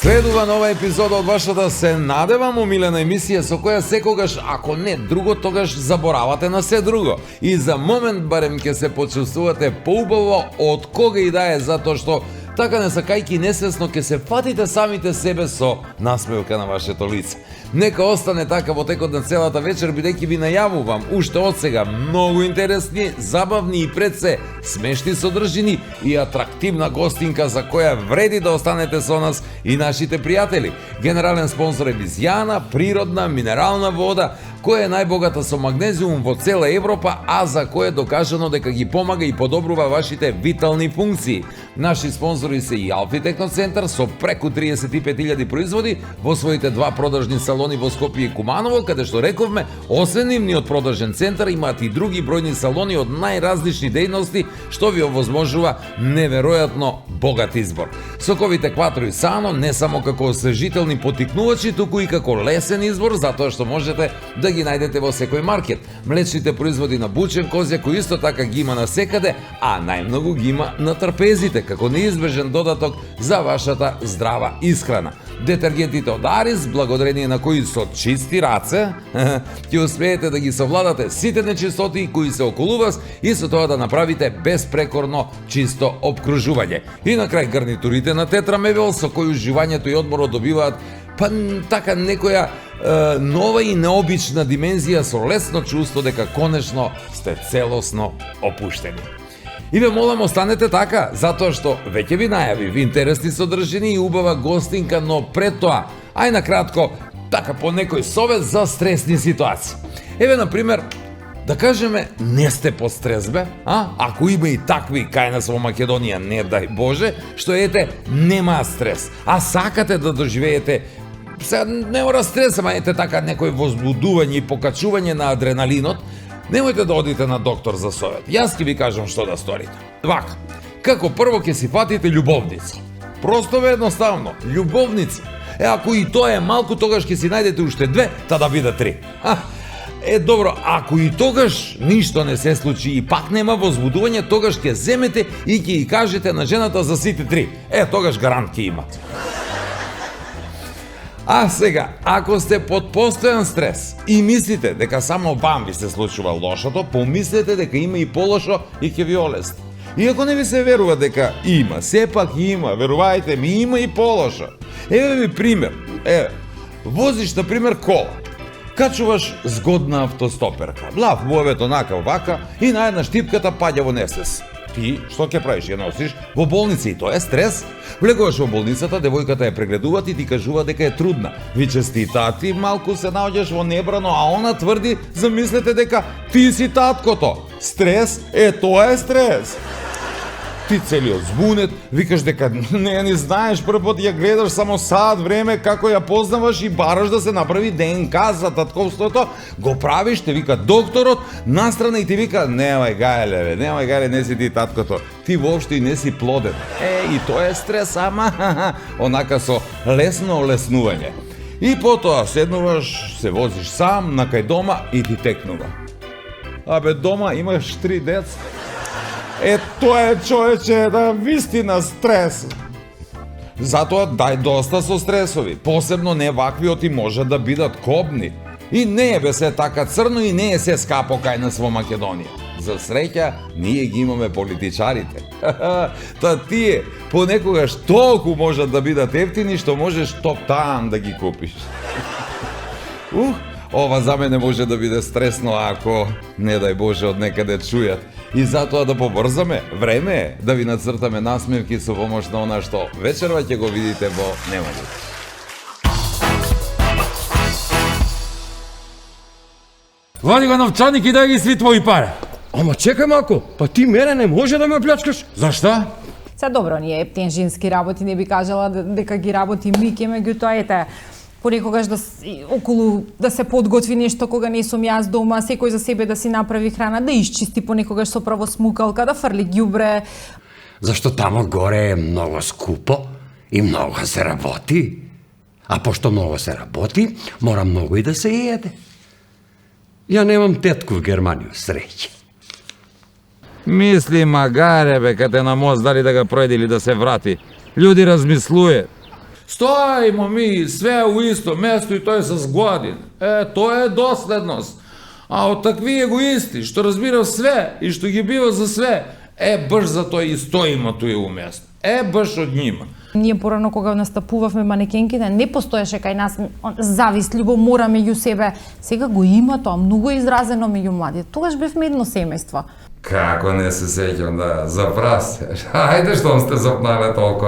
Следува нова епизода од вашата се надевам умилена емисија со која секогаш, ако не друго, тогаш заборавате на се друго. И за момент барем ќе се почувствувате поубаво од кога и да е, затоа што така не сакајки несвесно ќе се фатите самите себе со насмевка на вашето лице. Нека остане така во текот на целата вечер, бидејќи ви најавувам уште од сега многу интересни, забавни и пред се смешни содржини и атрактивна гостинка за која вреди да останете со нас и нашите пријатели. Генерален спонсор е Визијана, природна минерална вода, која е најбогата со магнезиум во цела Европа, а за која е докажано дека ги помага и подобрува вашите витални функции. Наши спонсори се и Алфи Техноцентар со преку 35.000 производи во своите два продажни салони во Скопје и Куманово, каде што рековме, освен нивниот продажен центар, имаат и други бројни салони од најразлични дејности, што ви овозможува неверојатно богат избор. Соковите Кватро и Сано не само како освежителни потикнувачи, туку и како лесен избор, затоа што можете да ги најдете во секој маркет. Млечните производи на бучен козја, кои исто така ги има насекаде, а најмногу ги има на трпезите, како неизбежен додаток за вашата здрава исхрана. Детергентите од Арис, благодарение на кои со чисти раце ќе успеете да ги совладате сите нечистоти кои се околу вас и со тоа да направите безпрекорно чисто опкружување. И на крај гарнитурите на Тетра Мебел, со кои уживањето и одморот добиваат така некоја нова и необична димензија со лесно чувство дека конечно сте целосно опуштени. И ве молам, останете така, затоа што веќе ви најавив интересни содржини и убава гостинка, но пред тоа, ај на кратко, така по некој совет за стресни ситуации. Еве, например, да кажеме, не сте под стрес, бе, ако има и такви кај нас во Македонија, не дај Боже, што ете, нема стрес, а сакате да доживеете, сега не мора стрес, ама ете така некој возбудување и покачување на адреналинот, немојте да одите на доктор за совет. Јас ќе ви кажам што да сторите. Вака, како прво ќе си фатите љубовница. Просто едноставно, љубовница. Ако и тоа е малку, тогаш ќе си најдете уште две, та да биде три. Добро, ако и тогаш ништо не се случи и пак нема возбудување, тогаш ќе земете и ќе ја кажете на жената за сите три. Тогаш гарант ќе има. А сега, ако сте под постојан стрес и мислите дека само вам ви се случува лошото, помислете дека има и полошо и ќе ви олесни. Иако не ви се верува дека има, сепак има, верувајте ми, има и полошо. Еве ви пример. Возиш, например, кола. Качуваш згодна автостоперка. Лав боевет онака вака и на една штипката паѓа во несвес. Ти што ќе правиш? Ја носиш во болница и тоа е стрес. Влегуваш во болницата, девојката ја прегледуваат и ти кажува дека е трудна. Ви честитаа, ти малку се наоѓаш во небрано, а она тврди, замислете дека ти си таткото. Стрес? Тоа е стрес. Ти целиот збунет, викаш дека не знаеш, прв пат ја гледаш само саат време како ја познаваш и бараш да се направи ДНК за татковството, го правиш, те вика докторот, настрана и ти вика немај гајле, не си ти таткото, ти воопшто и не си плоден. И тоа е стрес, ама онака со лесно олеснување. И потоа седнуваш, се возиш сам на кај дома и ти текнува. Абе, дома имаш 3 деца. Тоа е, човече, вистина стрес. Затоа дај доста со стресови, посебно не ваквиот и можат да бидат кобни. И не е бе се така црно и не е се скапо кај нас во Македонија. За среќа, ние ги имаме политичарите. Та тие понекогаш толку можат да бидат ефтини што можеш топ-там да ги купиш. Ова за мене може да биде стресно ако, не дај Боже, од некаде чујат. И затоа да побрзаме, време е да ви нацртаме насмевки со помош на она што вечерва ќе го видите во немањето. Вади го новчаник и дај ги сви твои пари. Ама чекај малку, па ти мене не може да ме плячкаш. Зашта? Се добро, ние ептенжински работи не би кажала дека ги работи Мики, меѓутоа ете, понекогаш околу да се подготви нешто кога не сум јас дома, секој за себе да си направи храна, да исчисти понекогаш со правосмукалка, да фрли ѓубре. Зашто тамо горе е многу скупо и многу се работи. А пошто многу се работи, мора многу и да се једе. Ја немам тетку в Германiju, среќа. Мисли магаре, бе, каде на мост, дали да го пројде или да се врати. Луѓе размислуе. Стојмо ми све у исто место и тој со годин. Тоа е доследност. А од такви егоисти, што разбира све и што ги бива за све, баш за тој и стоиме тој у место. Баш од нима. Ние порано кога настапувавме манекенките, не постоеше кај нас завист, љубомора меѓу себе. Сега го има тоа, многу е изразено меѓу младите. Тогаш бевме едно семејство. Како не се сеќам да запрасте. Ајде што сте запнале толку.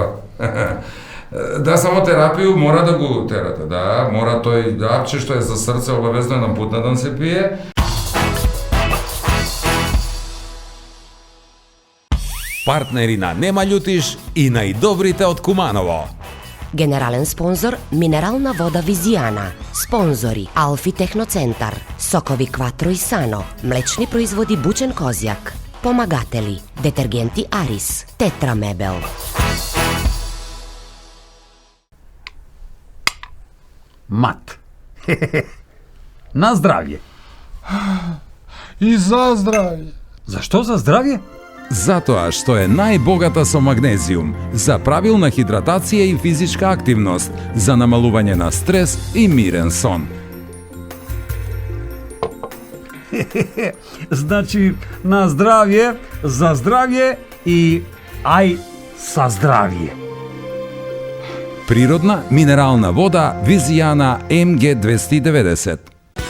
Да, само терапију мора да го терате, да, мора тој апче што е за срце обавезно еден пут на ден се пие. Партнери на Нема љутиш и најдобрите од Куманово. Генерален спонзор минерална вода Визијана. Спонзори Алфи Техноцентар, сокови Кватро и Сано, млечни производи Бучен Козјак. Помагатели детергенти Арис, Тетра Мебел. Мат. На здравје. И за здравје. Зашто за здравје? Затоа што е најбогата со магнезиум, за правилна хидратација и физичка активност, за намалување на стрес и мирен сон. Значи, на здравје, за здравје и ај са здравје. Природна минерална вода Визијана МГ290.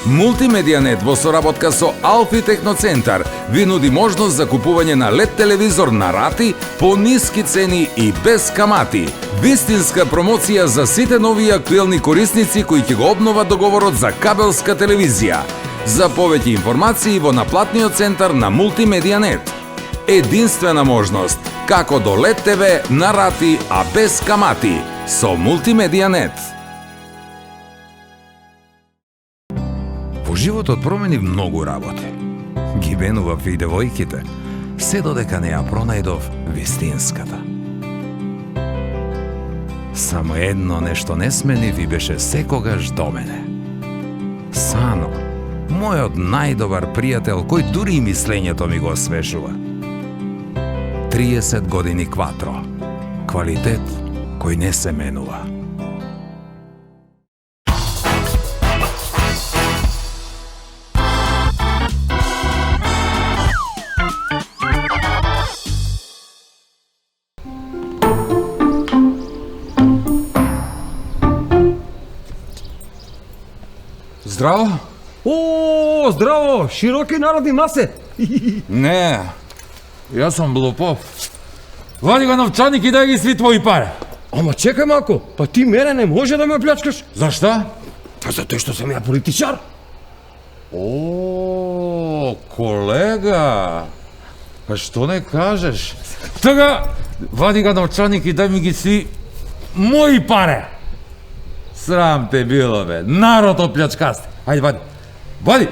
Мултимедијанет во соработка со Алфи Техноцентар ви нуди можност за купување на LED телевизор на рати по ниски цени и без камати. Вистинска промоција за сите нови актуелни корисници кои ќе го обноват договорот за кабелска телевизија. За повеќе информации во наплатниот центар на Мултимедијанет. Единствена можност како до LED TV на рати, а без камати со Мултимедијанет. Во животот променив многу работи. Ги бенував и девојките, се додека не ја пронајдов вистинската. Само едно нешто не сменив и беше секогаш до мене. Сано, мојот најдобар пријател, кој дури и мислењето ми го освежува. 30 години Кватро. Квалитет кој не се менува. Здраво? О, здраво, широки народни масе. Не, јас сум Блупов. Вади го новчаник и дај ги сви твои пари. Ама чекај малку, па ти мене не може да ме плячкаш. Зашта? Па затоа што сум ја политичар. О, колега. Па што не кажеш? Тога, вади го новчаник и дај ми ги сви мои пари. Срам те било, бе. Народ оплячкаст. Ајде, вади. Вади!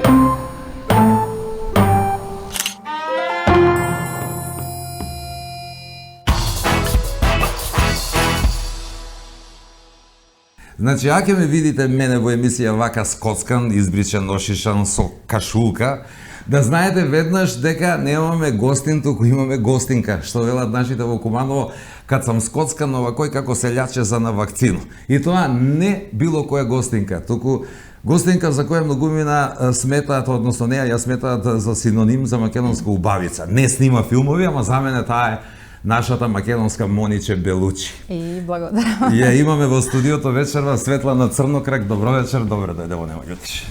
Значи, ако ме видите мене во емисија вака скоцкан, избричан, ошишан со кашулка, да знаете веднаш дека немаме гостин, туку имаме гостинка, што велат нашите во Куманово, кад сам скоцкан, овакој како селјаче за на вакцину. И тоа не било која гостинка, туку гостинка за која многумина сметаат, односно неа ја сметаат за синоним за македонска убавица. Не снима филмови, ама за мене таа е нашата македонска Мониче Белучи. И благодарам. Ја имаме во студиото вечерва Светлана Црнокрак. Добро вечер, добро дојде во Нема љутиш.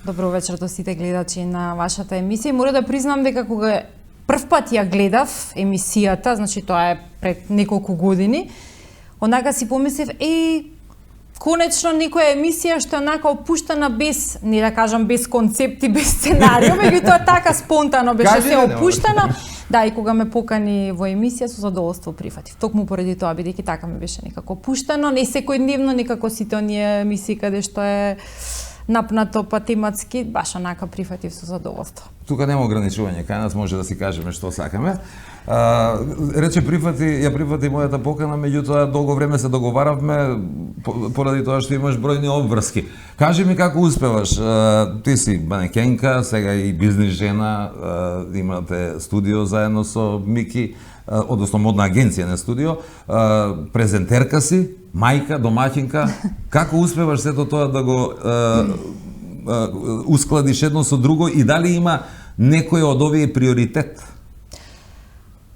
Добро вечер до сите гледачи на вашата емисија. Мора да признам дека кога прв пат ја гледав емисијата, значи тоа е пред неколку години, онака си помислев, конечно некоја емисија што е онака опуштена без, не да кажам без концепти, без сценарио, меѓутоа така спонтано беше се опуштена. Да, и кога ме покани во емисија, со задоволство прифатив. Токму поради тоа, бидејќи така ми беше некако пуштено, не секојдневно, некако сите оние емисии каде што е напнато па тематски, баш онака прифатив со задоволство. Тука нема ограничување, кај нас може да си кажеме што сакаме. Рече ја прифати мојата покана, меѓутоа долго време се договаравме поради тоа што имаш бројни обврски. Кажи ми како успеваш? Ти си манекенка, сега и бизнис жена, имате студио заедно со Мики, односно модна агенција, не студио, презентерка си, мајка, домаќинка. Како успеваш сето тоа да го ускладиш едно со друго и дали има некој од овие приоритет?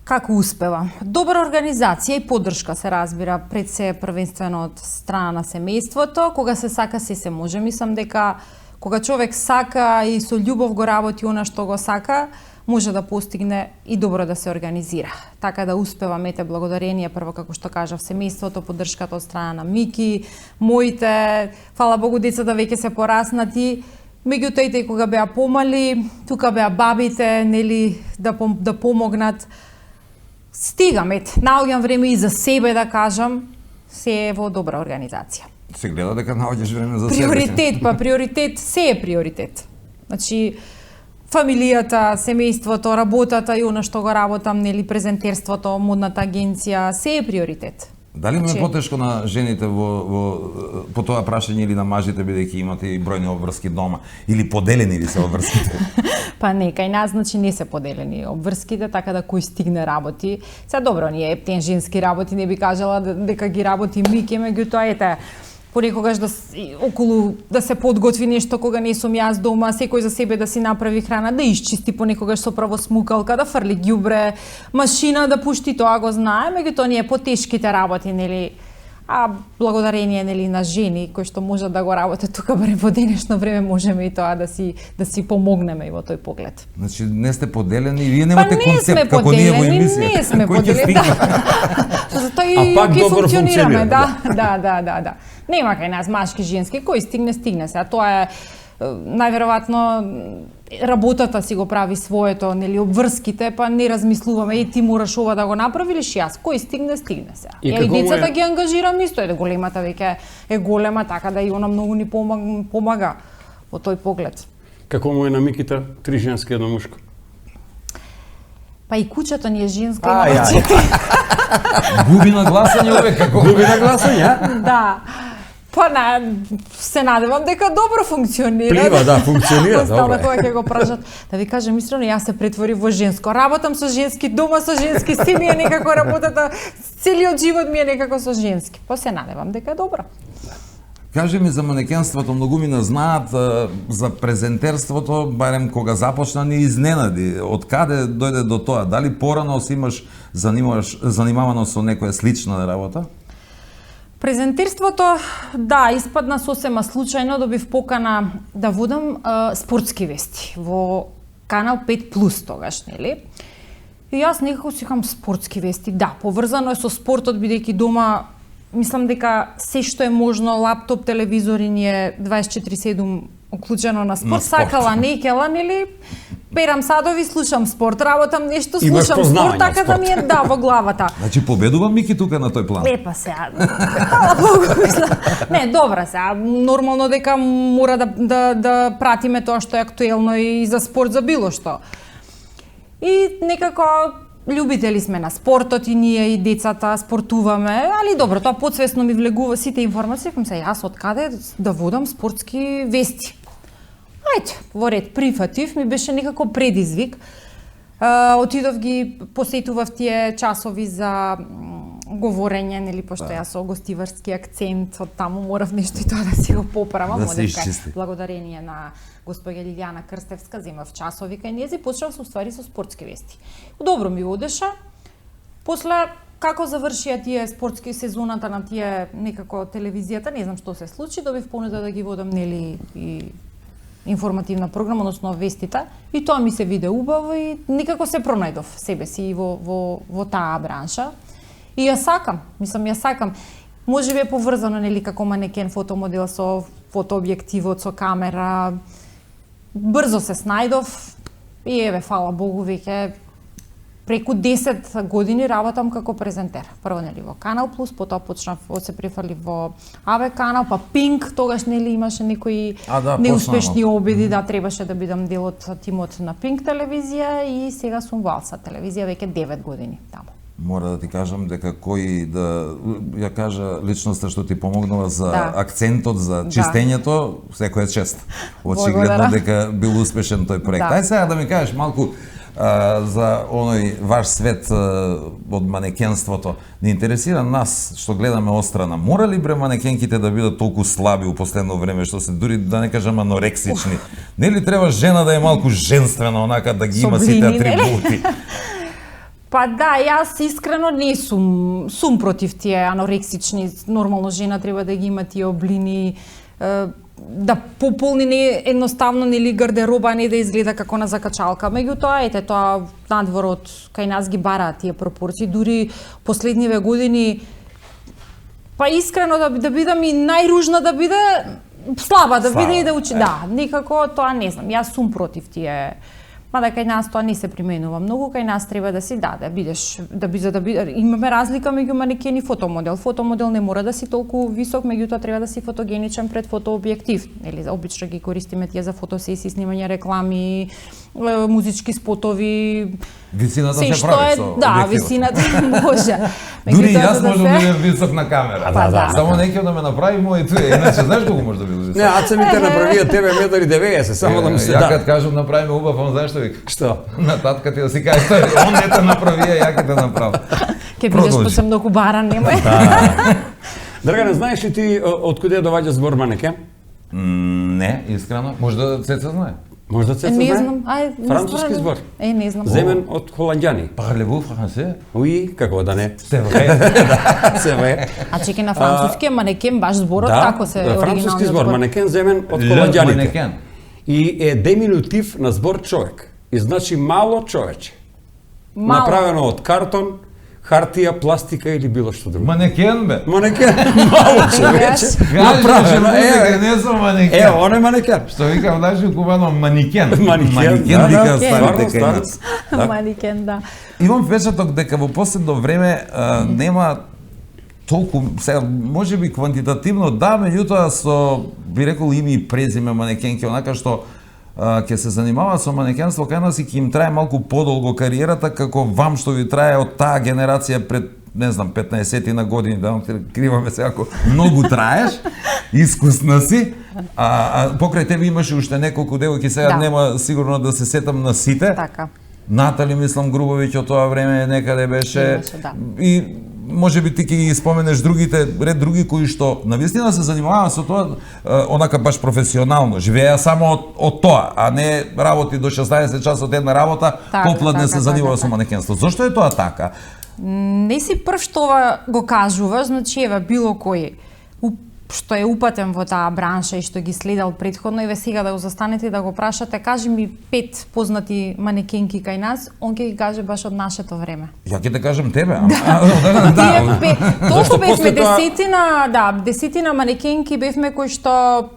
Како успева? Добра организација и поддршка се разбира, пред се првенствено од страна на семејството. Кога се сака, се може. Мислам дека кога човек сака и со љубов го работи она што го сака, може да постигне и добро да се организира. Така да успева, мете благодарение прво, како што кажав, семејството, поддршката од страна на Мики, моите, фала Богу, децата веќе се пораснати, меѓутоа и кога беа помали, тука беа бабите, нели, да помогнат. Стигам, наоѓам време и за себе, да кажам, се е во добра организација. Се гледа дека наоѓаш време за приоритет, себе. Приоритет, се е приоритет. Значи, фамилијата, семејството, работата и она што го работам, нели, презентерството, модната агенција, се е приоритет. Дали му е потешко на жените по тоа прашање или на мажите, бидејќи имате и бројни обврски дома, или поделени ли се обврските? Па не, кај нас значи не се поделени обврските, така да кој стигне работи. Сега добро, ние ептен женски работи, не би кажала дека ги работи Мики, меѓутоа понекогаш да се подготви нешто кога не сум јас дома, секој за себе да си направи храна, да исчисти понекогаш со правосмукалка, да фрли ѓубре, машина да пушти, тоа го знае, меѓутоа ние потешките работи, нели, а благодарение, нели, на жени кои што можат да го работат тука, барем во денешно време можеме и тоа да си помогнеме и во тој поглед. Значи не сте поделени, вие немате концепт како ние во емисија. Не сме поделени. Затоа и ќе функционираме, да. Нема кај нас машки, женски, кој стигне се. А тоа е најверојатно работата си го прави своето, нели, обврските, па не размислуваме и ти мораш ова да го направиш, јас кој стигне се. И децата ги ангажирам исто, големата веќе е голема, така да и она многу ни помага во тој поглед. Како му е на Микита, 3 женски, 1 мушко? Па и куќето ни е женско, има 4. Губи на гласање ове, како? Губи на гласање, Да. Па се надевам дека добро функционира. Плива, да, функционира, добро. Кога ќе го прашат, да ви кажам искрено, јас се претвори во женско. Работам со женски, дома со женски, си ми е некако работата, целиот живот ми е некако со женски. Па се надевам дека е добро. Кажи ми за манекенството, многумина знаат, за презентерството, барем кога започна ни изненади. Од каде дојде до тоа? Дали порано си имаш занимавано со некоја слична работа? Презентерството, да, испадна сосема случајно, добив покана да водам спортски вести во Канал 5+ тогаш, нели? И јас некако си викам спортски вести, да, поврзано е со спортот, бидејќи дома мислам дека се што е можно, лаптоп, телевизори ни е 24/7 уклучено на спорт. Сакала, некела, нели? Перам садови, слушам спорт, работам нешто, слушам спорт, така да ми е во главата. Значи победува Мики тука на тој план? Епа сега, фала Богу, не, добра сега, нормално дека мора да пратиме тоа што е актуелно и за спорт, за било што. И некако љубители сме на спортот и ние и децата спортуваме, али добро, тоа подсвесно ми влегува сите информации, кам се јас од каде да водам спортски вести. Ајде, во ред, прифатив, ми беше некако предизвик. Отидов ги посетував тие часови за говорење, нели, пошто јас со гостиварски акцент, од таму морав нешто и тоа да си го поправам. Да се исчисти. Благодарение на госпоѓа Лилијана Крстевска, земав часови кај нејзи, почнав со ствари со спортски вести. Добро ми одеша. После како завршија тие спортски сезоната на тие некако телевизијата, не знам што се случи, добив понуда да ги водам, нели, и информативна програма, односно вестите, и тоа ми се виде убаво и никако се пронајдов себе си во таа бранша. И ја сакам. Може би е поврзано, нели, како манекен, фотомодел со фотообјективот, со камера. Брзо се снајдов и еве, фала Богу, веќе преку 10 години работам како презентер. Прво нели во Канал Плюс, потоа почнав се префрлив во АВ Канал, па Пинк, тогаш нели имаше некои неуспешни обиди да требаше да бидам дел од тимот на Пинк телевизија и сега сум во Алса телевизија веќе 9 години таму. Мора да ти кажам дека кој да ја кажа личноста што ти помогнала за акцентот, за чистењето, секој е чест. Очигледно дека бил успешен тој проект. Ај сега да ми кажеш малку за оној ваш свет од манекенството. Не интересира нас што гледаме острана. Мора ли бре манекенките да бидат толку слаби у последно време, што се дури да не кажам анорексични? Нели треба жена да е малку женствена, онака да ги има сите атрибути? Па да, јас искрено не сум против тие анорексични. Нормално жена треба да ги има тие облини, да пополни не едноставно нели гардероба, не да изгледа како на закачалка. Меѓутоа, ете, тоа надворот кај нас ги бараат тие пропорции, дури последниве години, па искрено да бидам и најружна да биде, слаба да биде и да учи. Да, никако тоа не знам. Јас сум против тие. Мада кај нас тоа не се применува многу, кај нас треба да си да бидеш, имаме разлика меѓу манекен и фотомодел. Фотомодел не мора да си толку висок, меѓутоа треба да си фотогеничен пред фотообјектив. Нели, обично ги користиме тие за фотосесии, снимање реклами, музички спотови. Висината се прави со да, висината може. Дури јас можам да бидам висок на камера. Да. Само некој да ме направи мој туе, иначе знаеш колку може да биде висок? Не, Аце ми те направија тебе 1,90 м, само да му се Ја кад кажам направи ме убав, он знаеш што вика? Што? На татка ти да си кажеш, он не те направија, ја ќе те направам. Ке бидеш по се многу баран, немај. Драгане, знаеш ли ти од куде доаѓа збор манекен? Не, искрено. Може да Цеца знае. Може да Цеца Не знае? знам, Француски збор. Не знам. Земен од холанѓани. Parlez-vous français? Уи, како да не. C'est vrai. Се ве. А чеки на француски манекен баш зборот како се оригиналниот збор? Француски збор, манекен земен од Le холанѓаните. mannequin. И е деминутив на збор човек. И значи мало човече. Мало. Направено од картон, хартија, пластика или било што друго. Манекен бе. Манекен, мало човече. Направено Кажеш, не сум манекен. он е манекен. Што викам, знаеш кувано маникен. Манекен, вика да, старите стварно, кај нас. Манекен, да. Имам впечаток дека во последно време нема толку, сега, може би квантитативно да, меѓутоа со, би рекол, име и презиме манекенки, онака што ќе се занимаваат со манекенство кај нас и ќе им трае малку подолго кариерата, како вам што ви трае од таа генерација пред, не знам, 15 на години, да криваме се, ако многу траеш, искусна си, покрај тебе имаше уште неколку девојки, сега нема сигурно да се сетам на сите. Така. Натали, мислам, Грубовиќ од тоа време некаде беше. И може би ти ќе ги споменеш другите, ред други кои што навистина се занимаваа со тоа онака баш професионално, живееа само од тоа, а не работи до 16 часот една работа, попладне се занимава со манекенство. Зошто е тоа така? Не си прв што ова го кажуваш, значи еве било кој што е упатен во таа бранша и што ги следал претходно, еве сега да го застанете и да го прашате, кажи ми 5 познати манекенки кај нас, он ќе ги каже баш од нашето време. Ја ќе те кажам тебе. Толку бевме десетина манекенки бевме кои што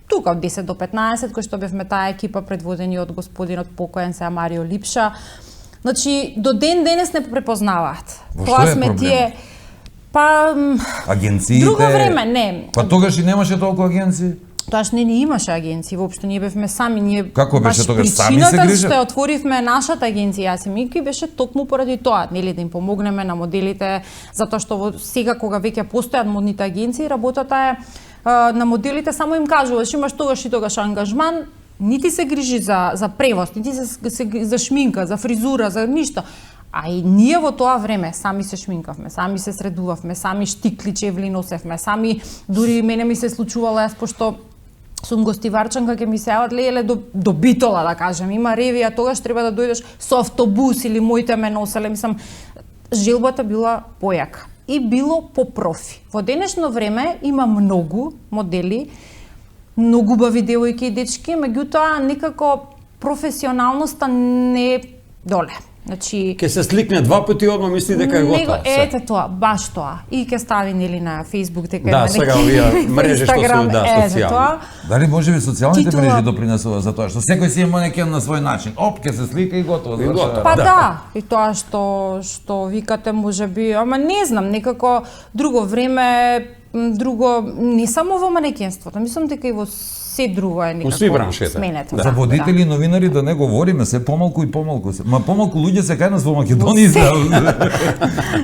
тука од 10 до 15, кои што бевме таа екипа предводени од господинот покоен се Марио Липша. Значи до ден денес не препознаваат. Тоа сме тие агенциите. Друго време, не. Па тогаш и немаше толку агенции. Тоаш не имаше агенции, воопшто ние бевме сами, ние како беше тогаш сами се грижат? Што отворивме нашата агенција, јас и Мики, беше токму поради тоа, нели да им помогнеме на моделите, затоа што сега кога веќе постојат модните агенции, работата е на моделите само им кажуваш, имаш тогаш и тогаш ангажман, нити се грижи за превоз, нити се за шминка, за фризура, за ништо. А и ние во тоа време сами се шминкавме, сами се средувавме, сами штикли чевли носевме, сами дури мене ми се случувало, јас пошто сум гостиварчанка, ќе ми се јават леле до Битола, да кажем, има ревија, тогаш треба да дојдеш со автобус или моите ме носеле, мислам, желбата била појака и било по профи. Во денешно време има многу модели, многу убави девојки и дечки, меѓутоа некако професионалноста не доле. Значи Ке се сликне два пати одно мисли дека е готово. Ете тоа, баш тоа. И ќе стави нели на Facebook дека Да, има сега неки- овие мрежи што Инстаграм, се, да, ете социјални. тоа. Дали може би социјалните Титула- мрежи допринесува за тоа што секој си има манекен на свој начин. Оп, ке се слика и готово. И готово. Па Да. да, и тоа што викате може би, ама не знам, некако друго време, друго не само во манекенството, мислам дека и во се друго е некако сви браншите. сменето. Да. За водители и новинари да не говориме, се помалку и помалку. Ма помалку луѓе се кај нас во Македонија.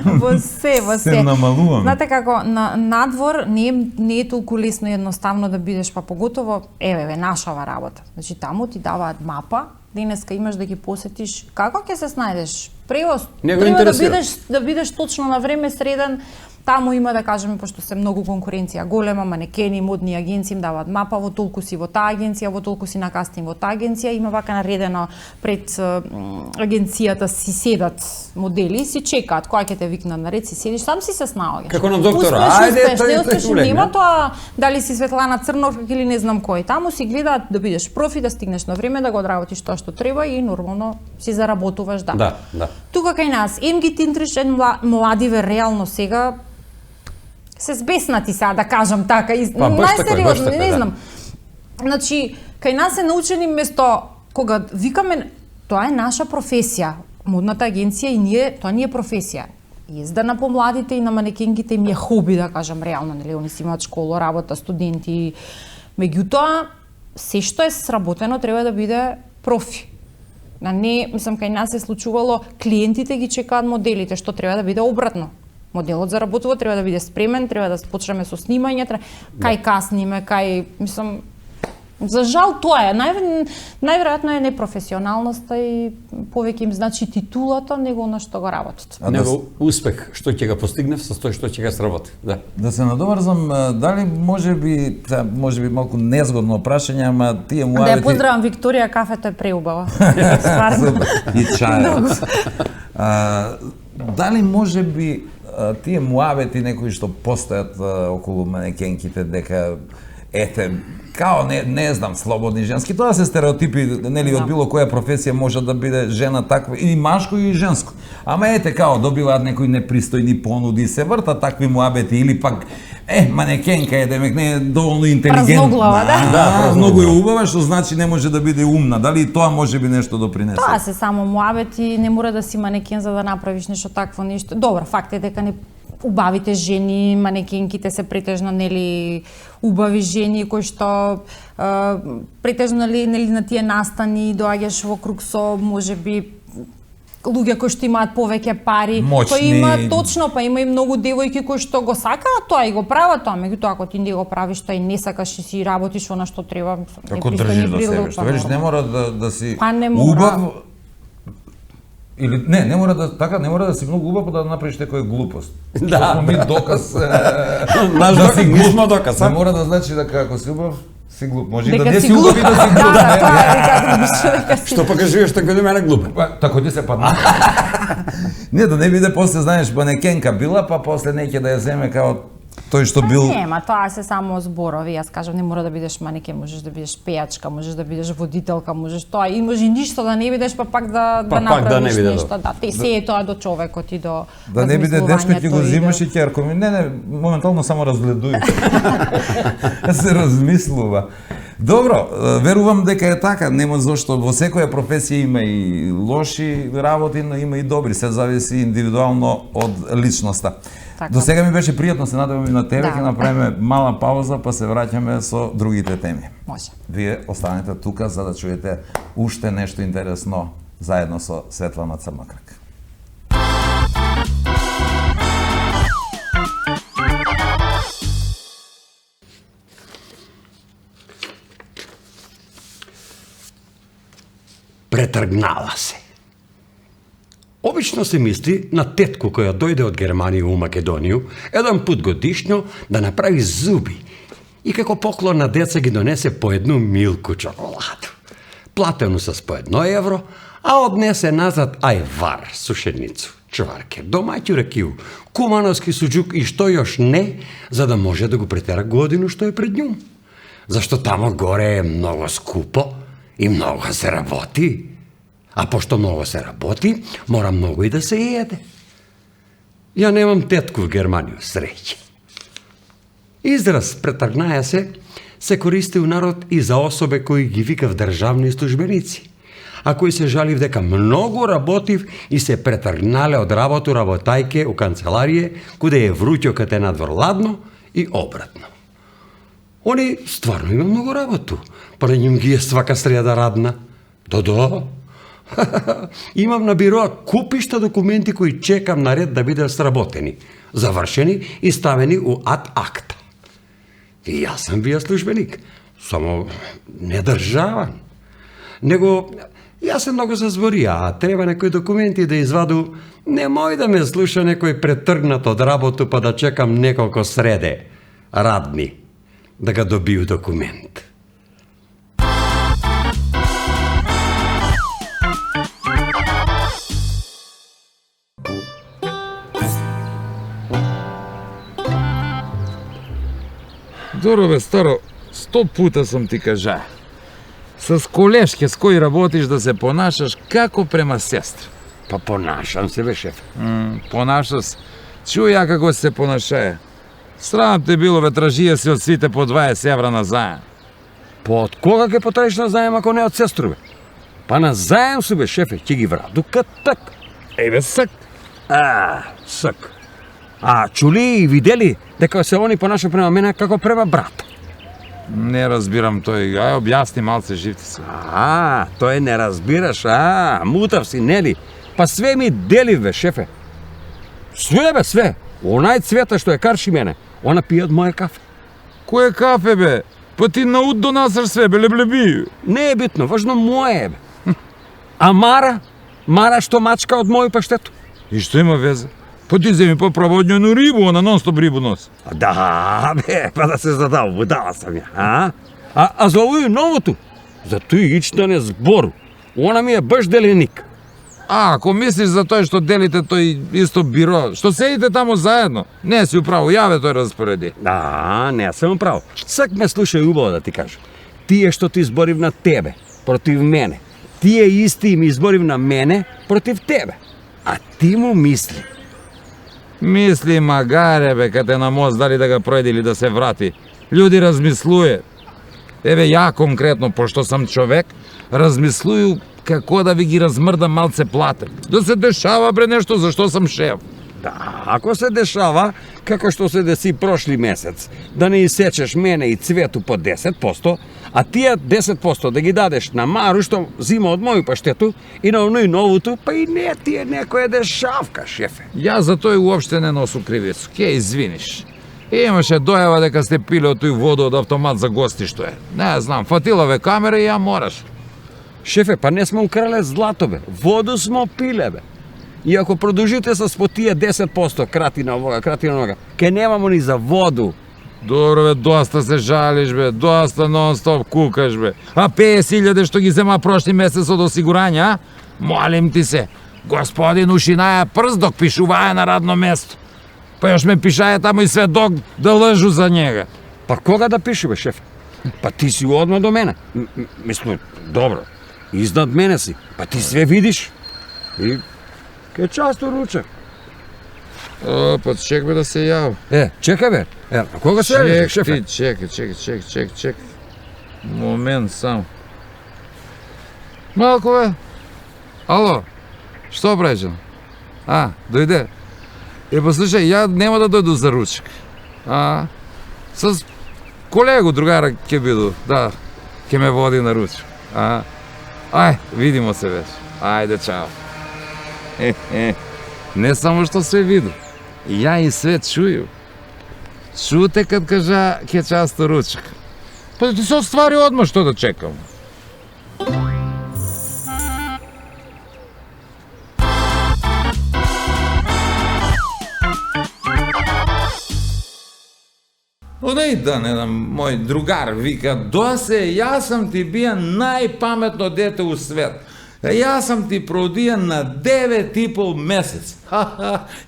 Во се, во Се се. намалуваме. Знаете како, на надвор не е толку лесно и едноставно да бидеш, па поготово, еве, нашава работа. Значи, таму ти даваат мапа, денеска имаш да ги посетиш, како ќе се снајдеш? Превоз, Не го треба интересира. да бидеш точно на време среден. Таму има, да кажеме, пошто се многу конкуренција голема, манекени, модни агенции им даваат мапа, во толку си во таа агенција, во толку си на кастинг во таа агенција, има вака наредено пред агенцијата си седат модели и си чекаат која ќе те викнат на ред, си седиш, сам си се снаоѓаш. Како на доктора, Успеш, ајде, успеш, тој- не тој успеш, улегне. нема тоа дали си Светлана Црнов или не знам кој. Таму си гледаат да бидеш профи, да стигнеш на време, да го одработиш тоа што треба и нормално си заработуваш, да. Да, да. Тука кај нас, ги тинтришен младиве реално сега се збеснати сега да кажам така, Па, баш така, баш најсериозно, така, не да. знам. Значи, кај нас се научени место кога викаме тоа е наша професија, модната агенција и ние, тоа ни е професија. Езда на помладите и на манекенките им е хоби, да кажам, реално, нели, они си имаат школа, работа, студенти. Меѓутоа, се што е сработено треба да биде профи. На не, мислам, кај нас се случувало, клиентите ги чекаат моделите, што треба да биде обратно. Моделот за работува треба да биде спремен, треба да почнеме со снимање, кај касниме, кај, мислам, за жал тоа е. Најверојатно е непрофесионалноста и повеќе им значи титулата него на што го работат. Него успех што ќе го постигнев со тоа што ќе го сработи. Да. Да се надоврзам, дали може би малку незгодно прашање, ама тие Да ја муавети... поздравам Викторија, кафето е преубаво. Стварно. И чајот. Дали може би тие муавети некои што постојат околу манекенките дека ете као не знам слободни женски, тоа се стереотипи, нели од било која професија може да биде жена таква и машко и женско. Ама ете као добиваат некои непристојни понуди, се вртат такви муабети или пак манекенка е демек не е доволно интелигентна. Празноглава, да. Да, Многу е убава, што значи не може да биде умна. Дали и тоа може би нешто допринесе? Тоа се само муабети, не мора да си манекен за да направиш нешто такво нешто. Добро, факт е дека не убавите жени, манекенките се претежно нели убави жени кои што претежно нели на тие настани доаѓаш во круг со можеби луѓе кои што имаат повеќе пари, Моćни. кои има точно, па има и многу девојки кои што го сакаат тоа и го прават тоа, меѓутоа ако ти не го правиш тоа и не сакаш и си работиш она што треба, Како непристојни држиш до прилог, себе, што па велиш, не нормално. мора да си Па не мора. убав, или не мора не мора да си многу убав да направиш некоја глупост. Да. Што ми доказ Наш да доказ, си ми глуп. смо доказ, а? Не мора да значи дека ако си убав, си глуп. Може и да Дека не си си убав и да си глуп. Да, тоа е дека другиш дека си. Што покажуваш така до мене глуп. Па, тако ти се падна. Не, да не биде после, знаеш, манекенка била, па после неќе да ја земе као тој што бил... Нема, тоа се само зборови. Јас кажам, не мора да бидеш манекен, можеш да бидеш пејачка, можеш да бидеш водителка, можеш тоа и може ништо да не бидеш, па пак да Па пак направиш да не биде нешто. добро. Да, те се е тоа до човекот и до Да не биде дечко ти го размислувањето и зимаш до- и ќерко ми. Не, моментално само разгледуј. Се размислува. Добро, верувам дека е така, нема зошто во секоја професија има и лоши работи, но има и добри, се зависи индивидуално од личноста. Така. До сега ми беше пријатно, се надевам и на тебе, Да. ќе направиме мала пауза, па се враќаме со другите теми. Може. Вие останете тука за да чуете уште нешто интересно заедно со Светлана Црнокрак. Претргнала се. Обично се мисли на тетко која дојде од Германија у Македонија еден пат годишно да направи зуби и како поклон на деца ги донесе по едну милку чоколаду. Платено с по 1 евро, а однесе назад ајвар, сушеницу, чварке, домаќу ракију, кумановски суџук и што још не, за да може да го претера годину што е пред њум. Зашто тамо горе е многу скупо и многу се работи. А пошто многу се работи, мора многу и да се једе. Ја немам тетку в Германiju, среќа. Израз претргнаја се користи у народ и за особе кои ги викав државни службеници, а кои се жалив дека многу работив и се претргнале од работу работајке у канцеларие, куде е вруќо кад е надвор ладно и обратно. Они стварно има многу работу, па на ним ги е свака среда радна. Да. Имам на бироа купишта документи кои чекам на ред да бидат сработени, завршени и ставени у ад акта. И јас сам бија службеник, само не државан. Него, јас се многу зазборија, а треба некои документи да изваду, немој да ме слуша некој претргнат од работу па да чекам неколку среде, радни, да ga добiju документ. Доро бе, старо, 100 пута сам ти кажа. С колешке с кои работиш да се понашаш како према сестра. Па понашам се, бе, шеф. Понаша се. Чуј ја како се понашае. Срам те било, бе, тражија си од сите по 20 евра на заем. Па од кога ќе потраиш на заем ако не од сестру, бе? Па на заем су, бе, шефе, ќе ги враду кад так. Еве сак. Сак. А чули и видели дека се они понаша према мене како према брат? Не разбирам тој. Ај, објасни малце, живти се. Тој не разбираш, мутав си, нели? Па све ми дели, бе, шефе. Све, бе, све. Онај Цвета што ја карши мене, она пие од моје кафе. Кој кафе, бе? Па ти на ут донасаш све, бе, леблеби. Не е битно, важно моје, бе. А Мара? Мара што мачка од мој паштето? И што има везе? Па ти земи попробај од нјону рибу, она нон-стоп рибу носи. Да, бе, па да се задал, будала сам ја, А за овој новото? За тој ичта не збору. Она ми е баш деленик. Ако мислиш за тој што делите тој исто биро, што седите таму заедно, не си управо, јаве тој распореди. Не сум прав. Сак ме слушај убаво да ти кажам. Тие што ти изборив на тебе, против мене. Тие исти ми изборив на мене, против тебе. А ти му мисли. Мисли магаре, бе, кад е на мост, дали да га пројде или да се врати. Луѓе размислуе. Еве, ја конкретно, пошто сам човек, размислуju како да ви ги размрдам малце плате. Да се дешава, бре, нешто, зашто сам шеф. Да, ако се дешава, како што се деси прошли месец, да не исечеш мене и Цвету по 10%, а тие 10% да ги дадеш на Мару, што зима од моју паштету, и на оној новото, па и не ти е некоја дешавка, шефе. Ја за тој уопште не носу кривицу, ке извиниш. Имаше дојава дека сте пиле од тој воду од автомат за гости што е. Не знам, фатила ве камера и ја мораш. Шефе, па не сме украле злато, бе. Воду смо пиле, бе. И ако продолжите со по тие 10% крати на овога, крати на онога, ке немамо ни за воду. Добро, бе, доста се жалиш, бе, доста нон-стоп кукаш, бе. А 50.000 што ги зема прошли месец од осигурање, а? Молим ти се, господин ушинаја прст док пишуваја на радно место. Па још ме пишаја тамо и сведок да лъжу за njega. Па кога да пише, бе, шеф? Па ти си одма до мене. Мислам, добро, изнад мене си. Па ти све видиш. И ке часто ручек. Па чек, бе, да се јав. Чекај, бе. А кога се јавиш, шефе? Чекај. Момент сам. Малко, бе. Ало, што преđено? Дојде. Па слушај, ја нема да дојду за ручек. С колегу, другара ќе биду, да, ќе ме води на ручек. Ај, видимо се веќе. Ајде, чао. Не само што се виду, ја и све чуju. Чуте кад кажа ќе часто ручек. Па ти се оствари одма, што да чекам. Онај дан еден мој другар вика: "Досе, јас сам ти бија најпаметно дете у свет. Јас сам ти продијан на 9,5 месец."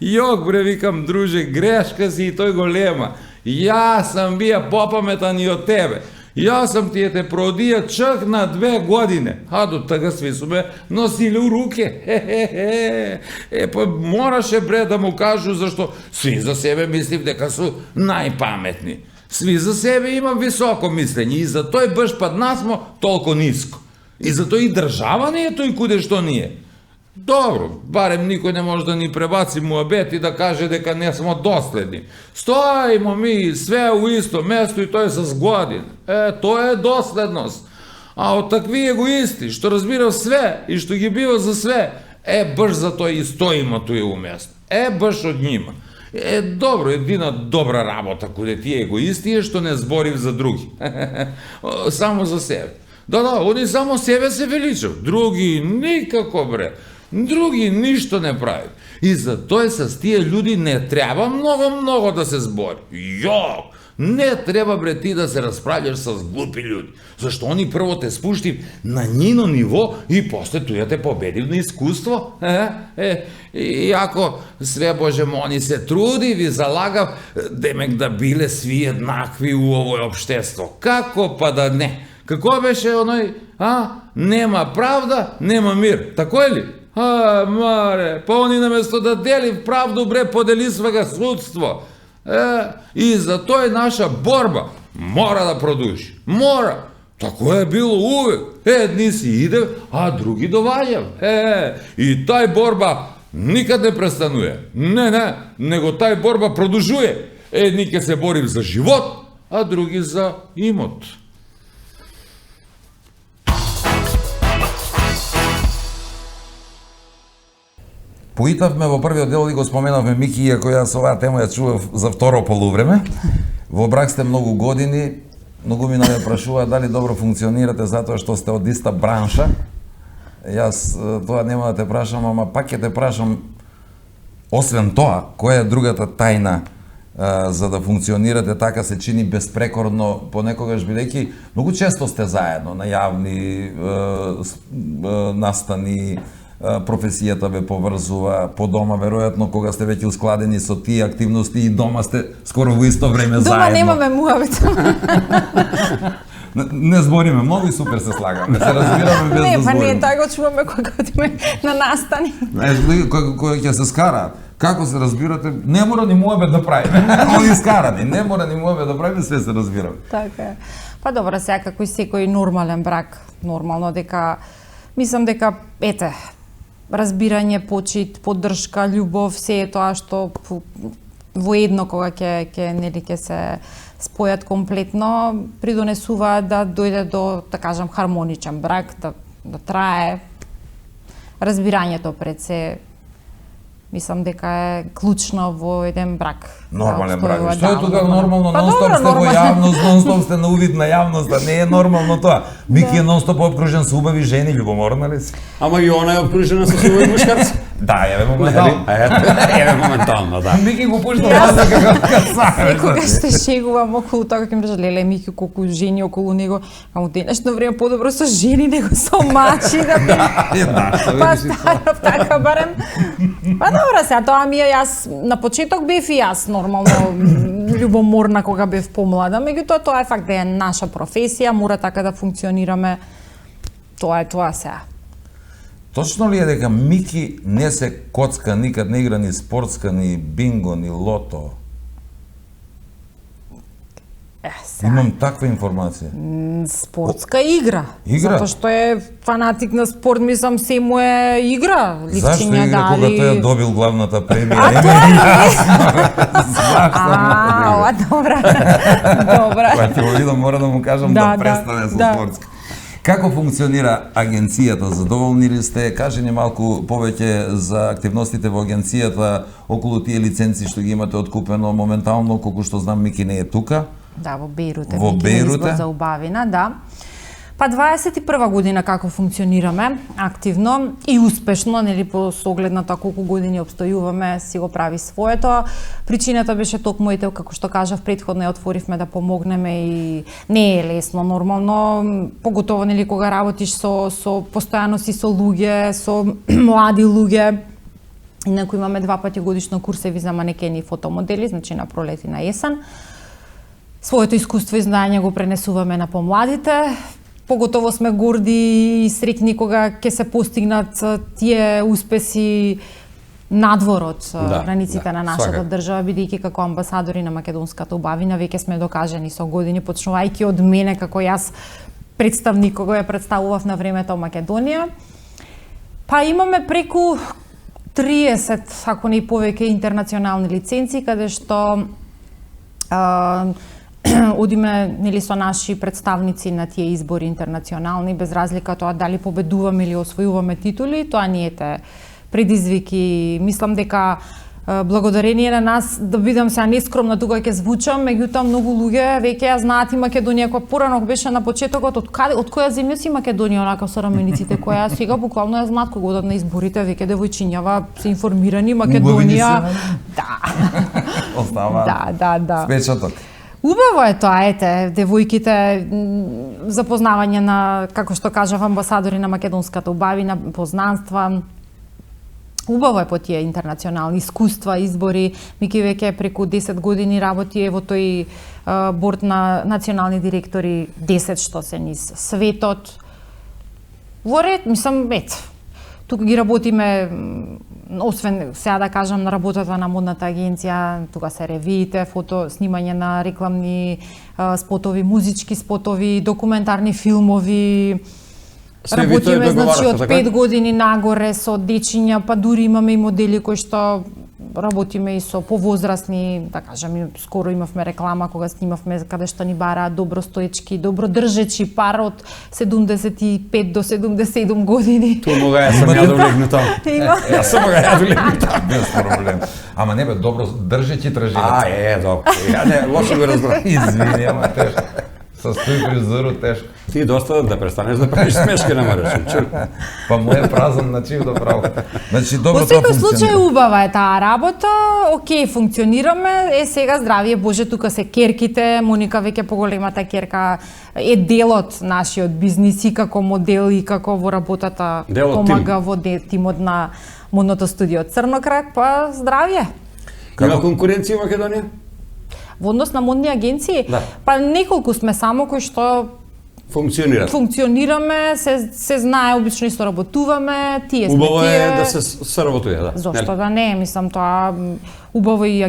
Јок, бре, викам, друже, грешка си и тој голема. Јас сам бија попаметан и од тебе. Јас сам тие продија чак на 2 години, а до тога сви су ме носили у руке. Па мораше бре да му кажу зашто сви за себе мислив дека су најпаметни. Сви за себе имам високо мислење и за тој баш пад нас смо толку ниско. И затоа и држава не е тој куде што ние. Добро, барем никој не може да ни пребаци муабет и да каже дека не смо доследни. Стоимо ми све у исто место и тој со години. Тоа е доследност. А од такви егоисти, што разбира све и што ги бива за све, баш за тоа и стоимо тој у место. Баш од нима. Добро, едина добра работа куде тие егоисти е што не зборив за други. Само за себе. Да, они само себе се величат. Други никако бре. Други ништо не прават. И затоа с тие луѓи не треба много да се збори. Не треба бре ти да се расправljаш с глупи луѓе. Зашто они прво те спушти на нино ниво и после тој те победив на искуство. И ако све Боже они се труди, ви залагав, демек да биле сви еднакви у овој општество. Како па да не? Како беше оној, нема правда, нема мир. Тако е ли? Маре, па они наместо да дели правду, бре, подели свега судство. И за тој наша борба мора да продуши. Мора. Тако е било увек. Едни си иде, а други доваѓав. И тај борба никад не престануе. Не, него тај борба продужуе. Едни ке се борим за живот, а други за имот. Поитавме во првиот дел и го споменавме Мики, иако јас оваа тема ја чував за второ полувреме. Во брак сте многу години, многу ми ме прашуваат дали добро функционирате затоа што сте од иста бранша. Јас тоа нема да те прашам, ама пак ќе те прашам, освен тоа, која е другата тајна за да функционирате така се чини безпрекорно понекогаш, бидејќи многу често сте заедно на јавни настани, професијата ве поврзува, по дома веројатно кога сте веќе ускладени со тие активности и дома сте скоро во исто време заедно. Дома немаме муабет. Не збориме многу и супер се слагаме. Се разбираме без да збориме. Не, па не, тај го чуваме кога одиме на настани. Кога ќе се скараат, како се разбирате, не мора ни муабет да правиме. Они скарани, не мора ни муабет да правиме, све се разбираме. Така е. Па добро, сега како и секој нормален брак, нормално дека мислам дека разбирање, почит, поддршка, љубов, се е тоа што во едно кога ќе се спојат комплетно, придонесува да дојде до, да кажам, хармоничен брак, да трае. Разбирањето пред се, мислам дека е клучно во еден брак. Нормален брак. Што е тука нормално? Нон-стоп сте во јавност, нон-стоп сте на увид на јавност, не е нормално тоа. Мики е нон-стоп обкружен со убави жени, љубоморна ли си? Ама и она е обкружена со убави мушкарци. Да, еве моментално. Еве моментално, да. Мики го пушта вазда како каца. Кога се шегувам околу тоа, како ми кажа, леле, Мики, колку жени околу него, а му денешно време подобро со жени него со мачи, да би... Па старов, така барем. Па добро се, тоа ми е, јас на почеток бев и јас нормално љубоморна кога бев помлада, меѓутоа тоа е факт да е наша професија, мора така да функционираме. Тоа е тоа сега. Точно ли е дека Мики не се коцка, никад не игра ни спортска, ни бинго, ни лото? Имам таква информација. Спортска игра. Игра? Затоа што е фанатик на спорт, мислам, се му е игра. Зашто игра кога тој ја добил главната премија? Ова добра. Добра. Кога ќе го видам, мора да му кажам да престане со спортска. Како функционира агенцијата? Задоволни ли сте? Кажи ни малку повеќе за активностите во агенцијата околу тие лиценци што ги имате откупено моментално, колку што знам Мики не е тука. Да, во Бејрут е. Во Бејрут е? За убавина, да. Па 21 година како функционираме активно и успешно, нели по оглед на тоа колку години обстојуваме, си го прави своето. Причината беше токму ете како што кажав претходно, ја отворивме да помогнеме и не е лесно нормално, поготово нели кога работиш со постојано си со луѓе, со млади луѓе. Инаку имаме 2 пати годишно курсеви за манекени и фотомодели, значи на пролет и на есен. своето искуство и знаење го пренесуваме на помладите. Поготово сме горди и среќни кога ќе се постигнат тие успеси надвор од границите на нашата држава, бидејќи како амбасадори на македонската убавина веќе сме докажани со години, почнувајќи од мене како јас представник кога ја представував на времето Македонија. Па имаме преку 30, ако не и повеќе, интернационални лиценци, каде што одиме нели со наши представници на тие избори интернационални, без разлика тоа дали победуваме или освојуваме титули, тоа не е предизвик и мислам дека благодарение на нас, да бидам сега нескромна тука ќе звучам, меѓутоа многу луѓе веќе ја знаат и Македонија, која порано беше на почетокот, од која земја си Македонија, онака со рамениците, која сега буквално ја знаат кога одат на изборите, веќе девојчињава се информирани Македонија. Да. Остава. Да. Спечаток. Убаво е тоа, ете, девојките, запознавање на, како што кажав, амбасадори на македонската убавина, познанства. Убаво е по тие интернационални искуства, избори. Мики веќе преку 10 години работи во тој борд на национални директори, 10 што се низ светот. Во ред, мислам, тука ги работиме, освен сега да кажам на работата на модната агенција, тука се ревиите, фото, снимање на рекламни спотови, музички спотови, документарни филмови. Работиме, значи, од 5 години нагоре со дечиња, па дури имаме и модели кои што работиме и со повозрасни, да кажам, скоро имавме реклама кога снимавме каде што ни бараат добростоечки, добродржечи пар од 75 до 77 години. Тоа мога ја сам ја долегну таму. Јас сам мога ја долегну таму. Без проблем. Ама не бе, добро држеći тражираc. Добро. Ја не, лошо го разбрав. Извини, ама тешко. Състои фризуру тешко. Ти доста да престанеш да правиш смешки на Маречен, чуј. Па му е празен на чив да право. Значи, добро Во секој случај убава е таа работа, окей, функционираме, сега здравие Боже, тука се керките, Моника веќе поголемата керка е дел од нашиот бизнис и како модел и како во работата помага во тимот на модното студио Црнокрак, па здравие. Има конкуренција во Македонија? Во однос на модни агенции, па неколку сме само кои што функционираме, се знае, обично и соработуваме, тие сме убаво е да се соработува, да. Зошто да не, мислам тоа убаво и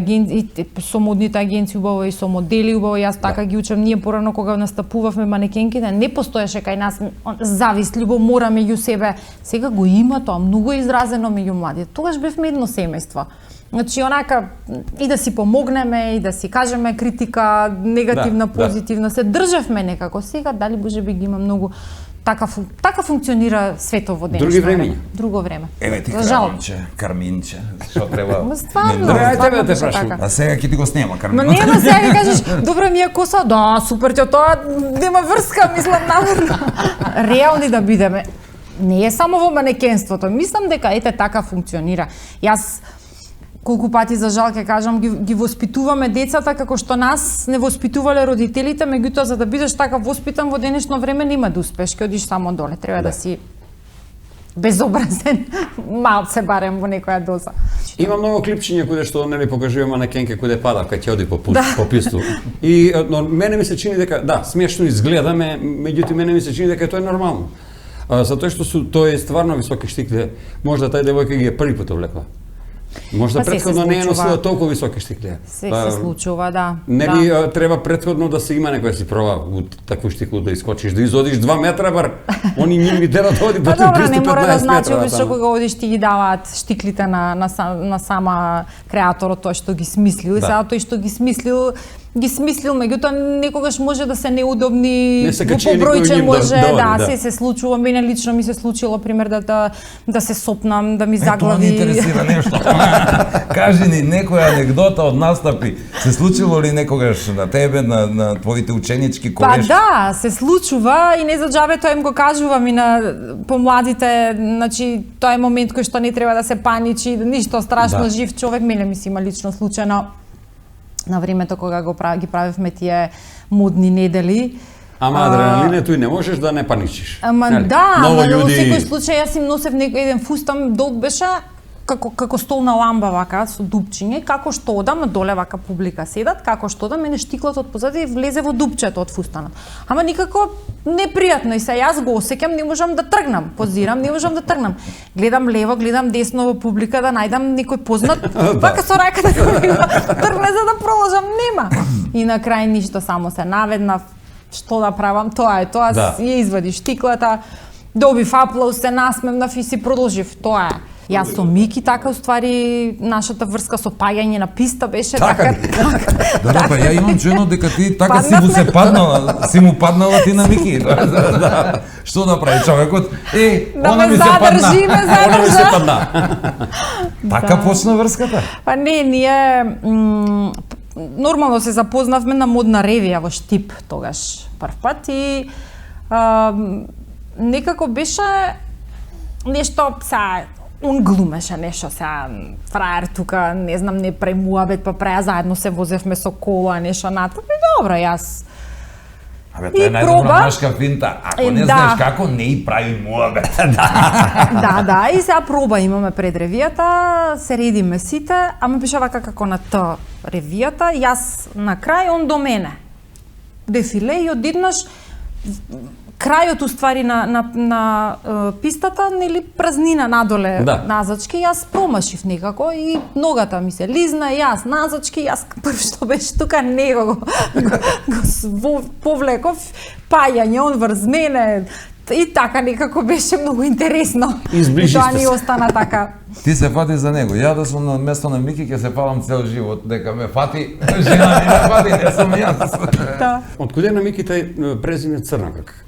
со модните агенции, убаво и со модели, убаво јас така ги учам. Ние порано кога настапувавме манекенките, не постоеше кај нас завист, љубомора меѓу себе. Сега го има тоа, многу изразено меѓу младите. Тогаш бевме едно семејство. Значи, онака, и да си помогнеме, и да си кажеме критика, негативна, позитивна, се државме некако. Сега, дали Боже би ги има многу, така функционира светот во денешно време. Друго време. Еве ти Карминче, што треба... Стварно, тебе да те прашам. А сега ќе ти го снема Кармин. Ма нема сега ќе кажеш, добра ми е коса, да, супер ќе тоа, нема врска, мислам, наводно. Реални да бидеме. Не е само во манекенството, мислам дека ете така функционира. Јас колку пати за жал ќе кажам ги воспитуваме децата како што нас не воспитувале родителите, меѓутоа за да бидеш така воспитан во денешно време нема да успеш, ќе одиш само доле, треба да си безобразен, малце барем во некоја доза. Има многу клипчиња каде што нели покажува манекенке каде пада кога ќе оди по писту. И но мене ми се чини дека смешно изгледаме, меѓутоа мене ми се чини дека тоа е нормално. Затоа што тоа е стварно високи штикле. Можда тај девојка ги е први пат облекла. Можда претходно не е носила толку високи штикле. Се случува, да. Нели треба претходно да се има некој си проба у такvu штиклу да искочиш, да изодиш 2 метра бар. Они ними терат оди по 315 метра. Па не мора да значи обично кога одиш ти ги даваат штиклите на сама креаторот тој што ги смислил и сега тој што ги смислил, меѓутоа некогаш може да се неудобни, во побројче може, се случува. Мене лично ми се случило, пример, да се сопнам, да ми заглави. Тоа не интересира нешто. Кажи ни некоја анегдота од настапи. Се случило ли некогаш на тебе, на твоите ученички колешки? Па да, се случува и не за џабе тоа им го кажувам и на помладите, значи тоа е момент кој што не треба да се паничи, ништо страшно, жив човек. Мене ми се има лично случајно на времето кога ги правевме тие модни недели. Ама адреналинето и не можеш да не паничиш. Ама да, во секој случај јас им носев еден фустан, долг беше, како столна ламба вака со дупчиња, како што одам доле вака публика седат, како што одам мене штиклот од позади влезе во дупчето од фустанот. Ама никако непријатно и се јас го осеќам, не можам да тргнам, позирам, не можам да тргнам. Гледам лево, гледам десно во публика да најдам некој познат, вака со раката да ми го тргне за да продолжам, нема. И на крај ништо, само се наведнав, што да правам, тоа е тоа, ја извади штиклата, добив аплауз, се насмевнав и си продолжив, тоа е. Јас со Мики така уствари нашата врска со паѓање на писта беше така. Да, па ја имам чуено дека ти така си му се паднала, си му паднала ти на Мики. Што да прави човекот? Да она ме ми се падна. Она ми се падна. Така почна врската? Па не, ние нормално се запознавме на модна ревија во Штип тогаш прв пат и некако беше нешто он глумеше нешто фраер тука, не знам, не прави муабет, па праја заедно се возевме со кола, нешто натаму. Добро, јас Абе, тоа е најдобра машка финта. Ако не знаеш како, не и прави муабет. Да, и сега проба имаме пред ревијата, се редиме сите, ама беше вака како на ревијата, јас на крај, он до мене. Дефиле и одеднаш крајот уствари на пистата, нели празнина надоле назачки, јас промашив некако и ногата ми се лизна, јас назачки, јас прв што беше тука него го повлеков, паѓање, он врз мене, и така некако беше многу интересно. Изближисте Тоа ни се. остана така. Ти се фати за него. Ја да сум на место на Мики, ќе се фалам цел живот. Дека ме фати, жена ми ме фати, не сум јас. Од куде на Мики тај презиме Црнакак?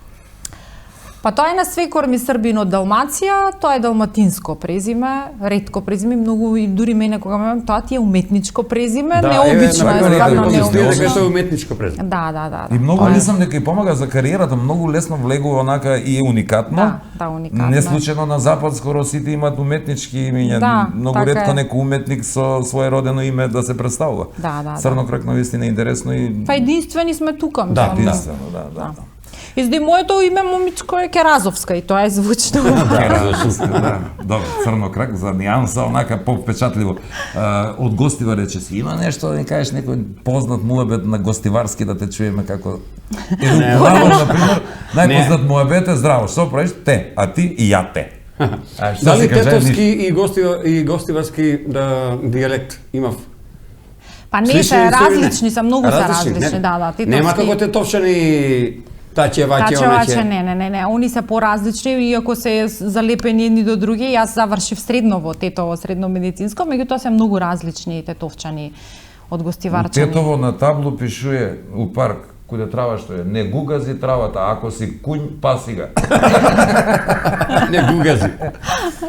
Па тоа е на свекор ми Србин од Далмација, тоа е далматинско презиме, ретко презиме, многу и дури мене кога ме тоа ти е уметничко презиме, необично е, стварно необично. Тоа е уметничко презиме. Да. И многу мислам дека и помага за кариерата, многу лесно влегува онака и е уникатно. Да, уникатно. Не случајно на запад скоро сите имаат уметнички имиња. Да, многу така ретко е. некој уметник со свое родено име да се представува. Да. Црнокрак навистина е интересно и Па единствени сме тука, мислам. единствено, да. Изди моето име момичко е Керазовска и тоа е звучно. Добро, Црнокрак за нијанса, онака повпечатливо. Од гостива рече си, има нешто да ни кажеш некој познат муабет на гостиварски да те чуеме како Лавов, например, најпознат муабет е здраво, што правиш? Те, а ти и ја те. Дали тетовски и гостиварски дијалект имав? Па не се различни, се многу се различни, да, Нема како тетовчани Тачеваче, не, они се поразлични, иако се залепени едни до други. Јас завршив средно во Тетово, средно медицинско, меѓутоа се многу различни тетовчани од гостиварчани. Тетово на табло пишуе у парк, куде трава што е, не гугази травата, ако си куњ, паси га. Не гугази.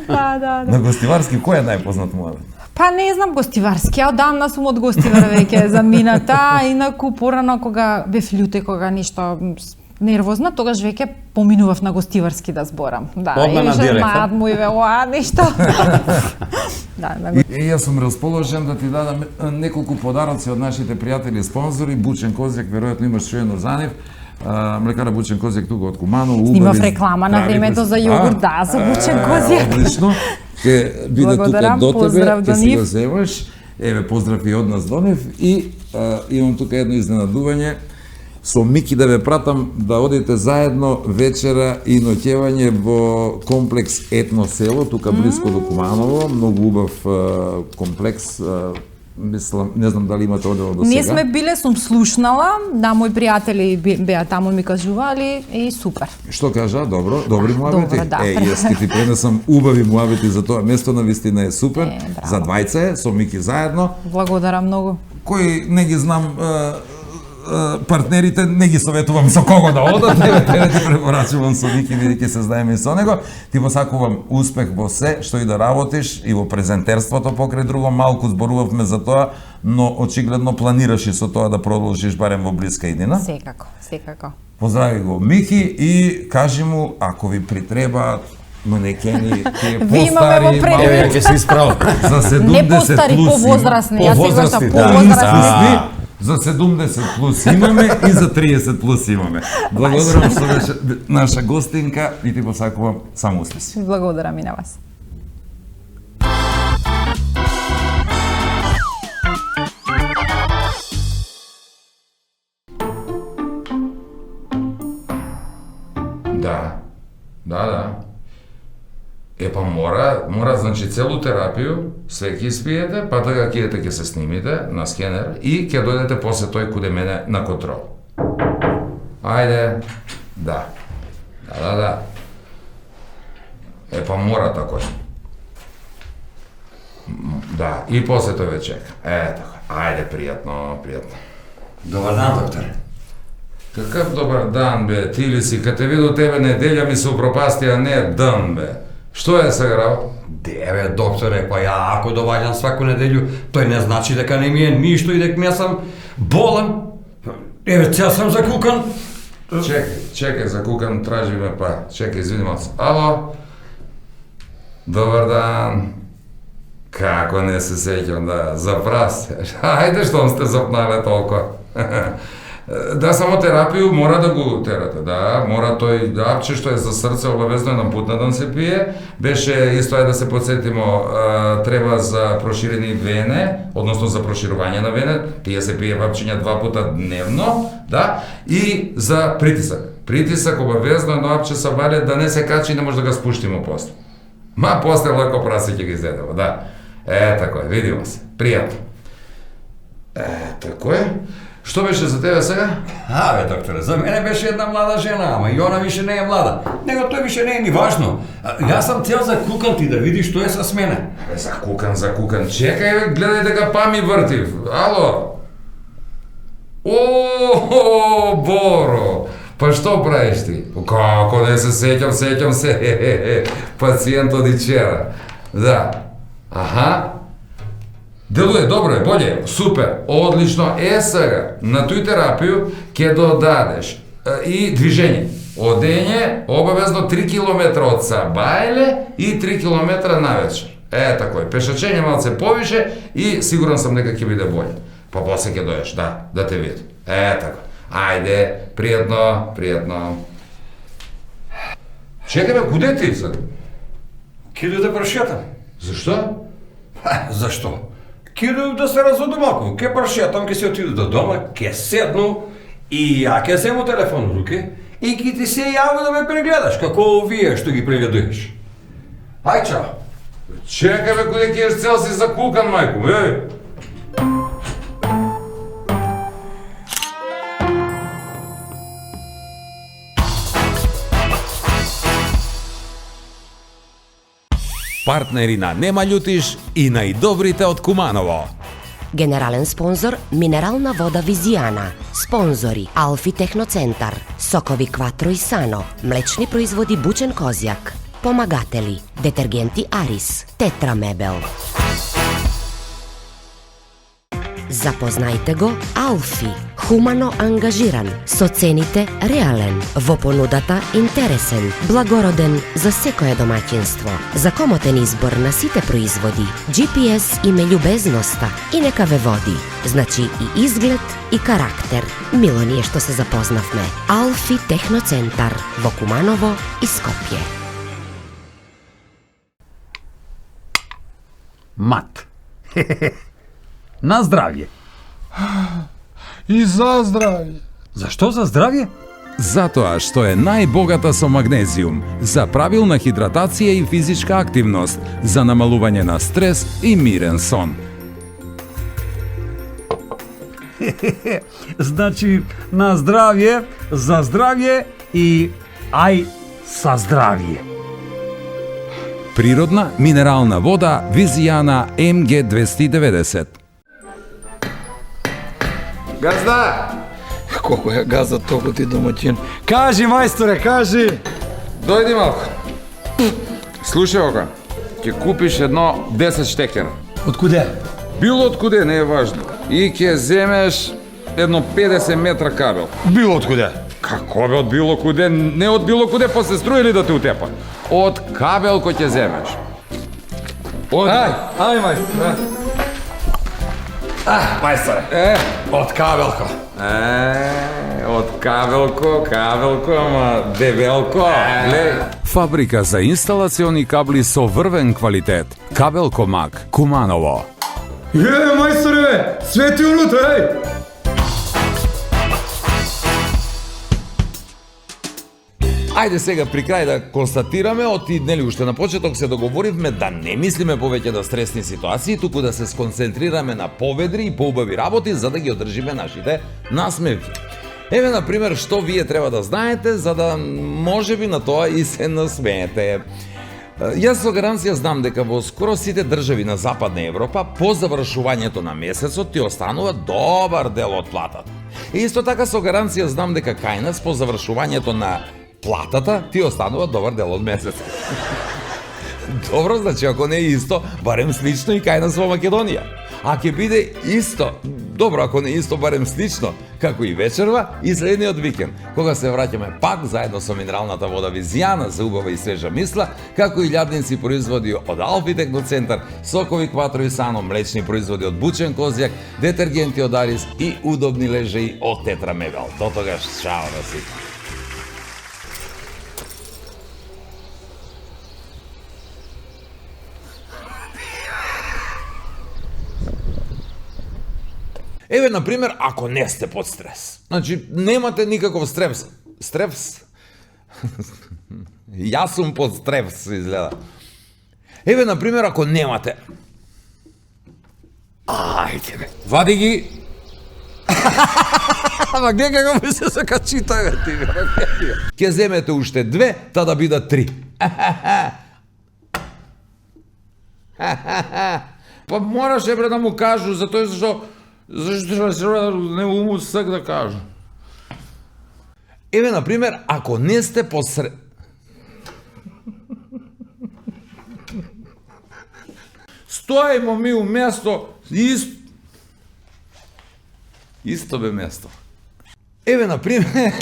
Да. На гостиварски кој е најпознат муабет? Па не знам гостиварски, ја одамна сум од гостивар веќе замината, инаку порано кога бев љуте, кога нешто нервозна, тогаш веќе поминував на гостиварски да зборам. Да, Одма на дијалект. Мој нешто. И јас сум расположен да ти дадам неколку подароци од нашите пријатели и спонзори. Бучен Козјак, веројатно имаш чуено за нив. Млекара Бучен Козјак тука од Куманово. Снимав реклама на времето за јогурт, да, за Бучен Козјак. Одлично. Ке биде тука до тебе, поздрав до ке си нив. го земаш. Еве, поздрав и од нас до нив. И имам тука едно изненадување. Со Мики да ве пратам да одите заедно вечера и ноќевање во комплекс Етно село, тука близко до Куманово, многу убав комплекс, мислам, не знам дали имате одено до сега. Не сме биле, сум слушнала, да, мои пријатели беа таму ми кажували и супер. Што кажа? Добри муабети? добро, да. Јас ќе ти пренесам убави муабети за тоа место, навистина е супер. браво. За двајца е, со Мики заедно. Благодарам многу. Кој не ги знам партнерите, не ги советувам со кого да одат, тебе ти препорачувам со Мики, бидејќи се знаеме и со него. Ти му сакувам успех во се што и да работиш, и во презентерството покрај друго, малку зборувавме за тоа, но очигледно планираш и со тоа да продолжиш барем во блиска иднина. Секако. Поздрави го Мики и кажи му, ако ви притребаат манекени, тие Ви имаме постари, во предвид. Еве, ќе се исправ. за 70 Не постари, плюс повозрастни, јас сега Повозрастни, што да. повозрастни. За 70 плюс имаме и за 30 плюс имаме. Благодарам што беше наша гостинка и ти посакувам само успеси. Благодарам и на вас. Да. Па мора, значи целу терапију, све ќе испиете, па така ќе се снимите на скенер и ќе дојдете после тој куде мене на контрол. Ајде. Да. Па мора такој. Да, и после тој ве чека. Така. Ајде, пријатно. Добар дан, докторе. Какав добар дан, бе, ти ли си? Кад те видо тебе неделја ми се упропасти, а не ден, бе. Што е саграл? Бе, докторе, па ја ако доваѓам сваку неделju, тој не значи дека не ми е ништо и дека не сум болен. Еве, цел сум закукан. Чекај, закукан, тражи ме па. Чекај, извини малце. Ало? Добар дан. Како не се сеќам, да, запрасте. Ајде, штом сте запнале толко. Да, само терапију мора да го терате, да, мора тој апче што е за срце обавезно еден пут на ден се пие, беше исто е да се подсетимо, треба за проширени вене, односно за проширување на вене, тие се пие апчиња 2 пута дневно, да, и за притисак. Притисак обавезно едно апче са вале да не се качи и не може да го спуштимо после. Ма после леко прасе ќе ги изедево, да. Тако е, видимо се, пријатно. Тако е. Што беше за тебе сега? Бе, докторе, за мене беше една млада жена, ама и она више не е млада. Него тој више не е ни важно. Јас сам цел за кукан ти да видиш што е с мене. За кукан. Чекај, бе, гледај дека па ми вртив. Ало? Боро! Па што правиш ти? Како не се сеќам се. Пациент од ичера. Да. Аха. Делуе, добро е, болje е, супер, одлично. Сега, на тој терапију ќе додадеш и движење. Одење, обавезно 3 км од Сабајле и 3 км навечер. Тако е, пешачење малце повише и сигурен сам дека ќе биде болje. Па после ќе дојдеш, да те види. Тако. Ајде, пријатно. Чекай, бе, куде ти сега? Киду да прошетам. Зашто? Зашто? Киду да се разводу малку, ке прошетам, ке се отиду до дома, ке седну и ја ке зему телефон у руке и ке ти се јави да ме прегледаш, како вие што ги прегледуваш. Ај, чао. Чекај, бе, куде ќе еш цел си закукан, мајко, Партнери на Нема љутиш и најдобрите од Куманово. Генерален спонзор минерална вода Визијана. Спонзори Алфи Техноцентар, сокови Кватро и Сано, млечни производи Бучен Козјак. Помагатели детергенти Арис, Тетра Мебел. Запознајте го Алфи, хумано ангажиран, со цените реален, во понудата интересен, благороден за секое домаќинство, за комотен избор на сите производи, GPS име љубезноста и нека ве води, значи и изглед и карактер. Мило ни е што се запознавме. Алфи Техноцентар во Куманово и Скопје. Мат. На здравје. И за здравје. Зашто за здравје? Затоа што е најбогата со магнезиум, за правилна хидратација и физичка активност, за намалување на стрес и мирен сон. Значи, на здравје, за здравје и ај са здравје. Природна минерална вода Визијана МГ 290. Газда! Колко е газа толку ти домаќин. Кажи, мајсторе, кажи! Дојди малку. Слушај ока, ќе купиш едно 10 штекера. Од куде? Било од куде, не е важно. И ќе земеш едно 50 метра кабел. Било од куде? Како бе од било куде? Не од било куде, па се струи ли да те утепа? Од кабел кој ќе земеш. Ај, мајсторе. Мајсторе, од кабелко. Од кабелко, ама дебелко. Глеј. Фабрика за инсталациони кабли со врвен квалитет. Кабелко Мак, Куманово. Мајсторе, свети унутра, Ајде сега при крај да констатираме, нели уште на почеток се договоривме да не мислиме повеќе да стресни ситуации, туку да се сконцентрираме на поведри и поубави работи за да ги одржиме нашите насмевки. Еве, например, што вие треба да знаете за да можеби на тоа и се насмеете. Јас со гаранција знам дека во скоро сите држави на Западна Европа по завршувањето на месецот ти останува добар дел од платата. И исто така со гаранција знам дека кај нас по завршувањето на платата ти останува добар дел од месецот. Добро, значи ако не е исто, барем слично и кај нас во Македонија. А ќе биде исто, добро, ако не е исто, барем слично, како и вечерва и следниот викенд, кога се враќаме пак заедно со минералната вода Визијана за убава и свежа мисла, како и лјадници производи од Алфи Техноцентар, сокови Кватро и Сано, млечни производи од Бучен Козјак, детергенти од Арис и удобни лежеи од Тетра Мебел. До тогаш, чао на сите. Еве, например, ако не сте под стрес. Значи, немате никаков стрес. Стрес? Јас сум под стрес, изгледа. Еве, например, ако немате... Ајде, бе. Вади ги. Ама где како ми се закачи тој, ти? Ќе земете уште 2, та да бидат 3. Па мораше бре да му кажу, затоа зашто не уму сак да кажу. Еве, например, ако не сте под стрес... Стоимо ми у место, Исто бе место. Еве, например...